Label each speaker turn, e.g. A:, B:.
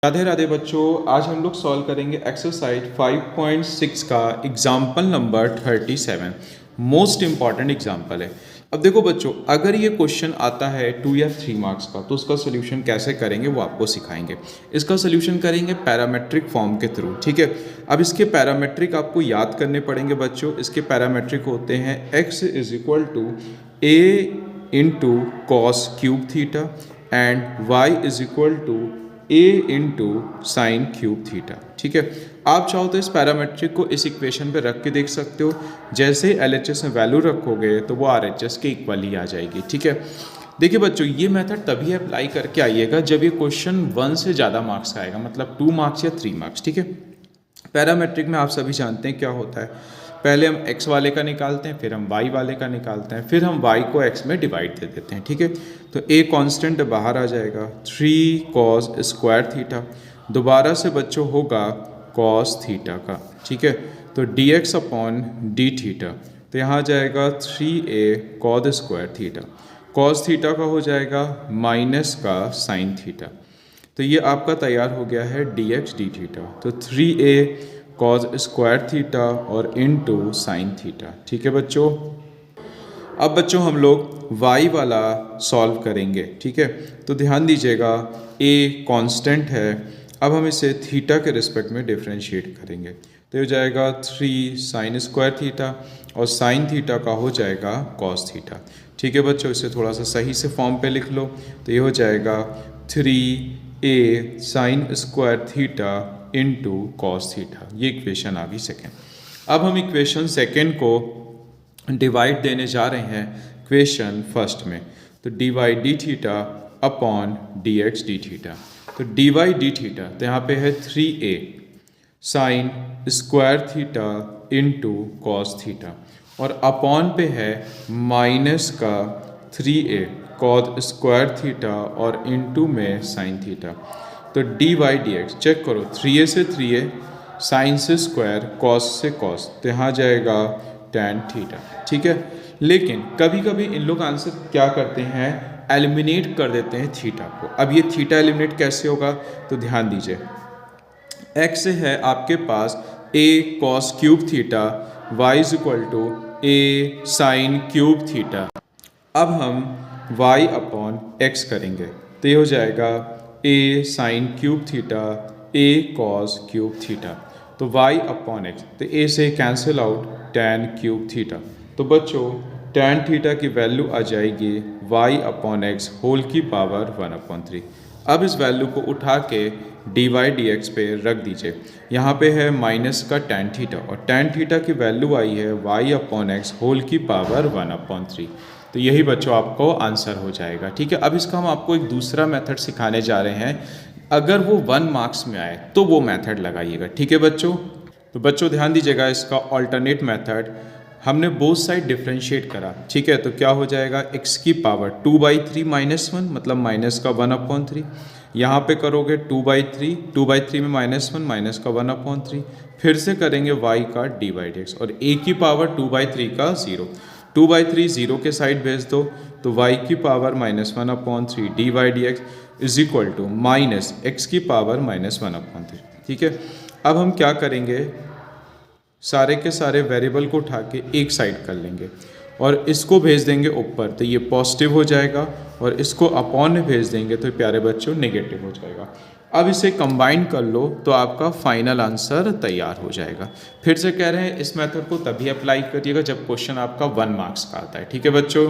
A: राधे राधे बच्चों, आज हम लोग सॉल्व करेंगे एक्सरसाइज 5.6 का example number 37। Most important example है। अब देखो बच्चों, अगर ये क्वेश्चन आता है 2 या 3 मार्क्स का तो उसका सोल्यूशन कैसे करेंगे वो आपको सिखाएंगे। इसका सोल्यूशन करेंगे पैरामेट्रिक फॉर्म के थ्रू, ठीक है। अब इसके पैरामेट्रिक आपको याद करने पड़ेंगे बच्चों। इसके पैरामेट्रिक होते हैं x is equal to a into cos cube theta and y is equal to a into sine cube theta, ठीक है। आप चाहो तो इस पैरामेट्रिक को इस इक्वेशन पे रख के देख सकते हो। जैसे LHS में वैल्यू रखोगे तो वो RHS के इक्वल ही आ जाएगी, ठीक है। देखिए बच्चों, ये मेथड तभी अप्लाई करके आइएगा जब ये क्वेश्चन 1 से ज़्यादा मार्क्स का आएगा, मतलब 2 मार्क्स या 3 मार्क्स, ठीक है। पैरामेट्रिक में आप सभी जानते हैं क्या होता है। पहले हम x वाले का निकालते हैं, फिर हम y वाले का निकालते हैं, फिर हम y को x में डिवाइड दे देते हैं, ठीक है। तो a कांस्टेंट बाहर आ जाएगा 3 cos स्क्वायर थीटा, दोबारा से बच्चों होगा cos थीटा का, ठीक है। तो dx अपॉन डी थीटा, तो यहाँ आ जाएगा 3a cos square theta, cos theta का हो जाएगा माइनस का साइन थीटा। तो ये आपका तैयार हो गया है dx डी थीटा। तो 3a cos स्क्वायर थीटा और इनटू साइन थीटा, ठीक है बच्चों। अब बच्चों हम लोग y वाला सॉल्व करेंगे, ठीक है। तो ध्यान दीजिएगा, a कांस्टेंट है। अब हम इसे थीटा के रिस्पेक्ट में डिफरेंशिएट करेंगे, तो ये हो जाएगा 3 साइन स्क्वायर थीटा और साइन थीटा का हो जाएगा cos थीटा, ठीक है बच्चों। इसे थोड़ा सा सही से फॉर्म पे लिख लो, तो ये हो जाएगा 3a sine square theta into cos theta. ये इक्वेशन आ गई सेकेंड। अब हम इक्वेशन सेकेंड को डिवाइड देने जा रहे हैं इक्वेशन फर्स्ट में। तो D Y D theta upon D X D theta. तो डी वाई डी थीटा, तो यहाँ पे है 3a sine square theta into cos theta और अपॉन पे है माइनस का 3a कॉस स्क्वायर थीटा और इनटू में साइन थीटा। तो D Y D X check करो, 3a से 3a, साइन से स्क्वायर, कॉस से कॉस, तो यहाँ जाएगा tan थीटा, ठीक है। लेकिन कभी कभी इन लोग आंसर क्या करते हैं, एलिमिनेट कर देते हैं थीटा को। अब ये थीटा एलिमिनेट कैसे होगा, तो ध्यान दीजिए, x है आपके पास a cos cube theta, y is equal to a sine cube theta. अब हम y अपॉन x करेंगे, तो ये हो जाएगा a sine cube theta a cos cube theta. तो y अपॉन x, तो a से cancel out tan cube theta. तो बच्चों tan थीटा की वैल्यू आ जाएगी y अपॉन x होल की पावर 1/3। अब इस वैल्यू को उठा के डी वाई डी एक्स पे रख दीजिए। यहाँ पे है माइनस का tan थीटा और tan थीटा की वैल्यू आई है y अपॉन एक्स होल की पावर 1/3। तो यही बच्चों आपको आंसर हो जाएगा, ठीक है। अब इसका हम आपको एक दूसरा मेथड सिखाने जा रहे हैं। अगर वो 1 मार्क्स में आए तो वो मेथड लगाइएगा, ठीक है बच्चों। तो बच्चों ध्यान दीजिएगा, इसका ऑल्टरनेट मेथड हमने बोथ साइड डिफ्रेंशिएट करा, ठीक है। तो क्या हो जाएगा, x की पावर 2/3 -1, मतलब माइनस का 1/3। यहाँ पे करोगे 2/3, 2/3 में -1 माइनस का 1/3। फिर से करेंगे y का डी बाई डी एक्स और a की पावर 2/3 का 0, 2/3 0 के साइड भेज दो, तो y की power -1/3 D by D X is equal to minus X की पावर -1/3, ठीक है। अब हम क्या करेंगे, सारे के सारे वेरिएबल को उठा के एक साइड कर लेंगे और इसको भेज देंगे ऊपर, तो ये पॉजिटिव हो जाएगा और इसको अपॉन में भेज देंगे तो प्यारे बच्चों नेगेटिव हो जाएगा। अब इसे कंबाइन कर लो तो आपका फाइनल आंसर तैयार हो जाएगा। फिर से कह रहे हैं, इस मेथड को तभी अप्लाई करिएगा जब क्वेश्चन आपका 1 मार्क्स का आता है, ठीक है बच्चों।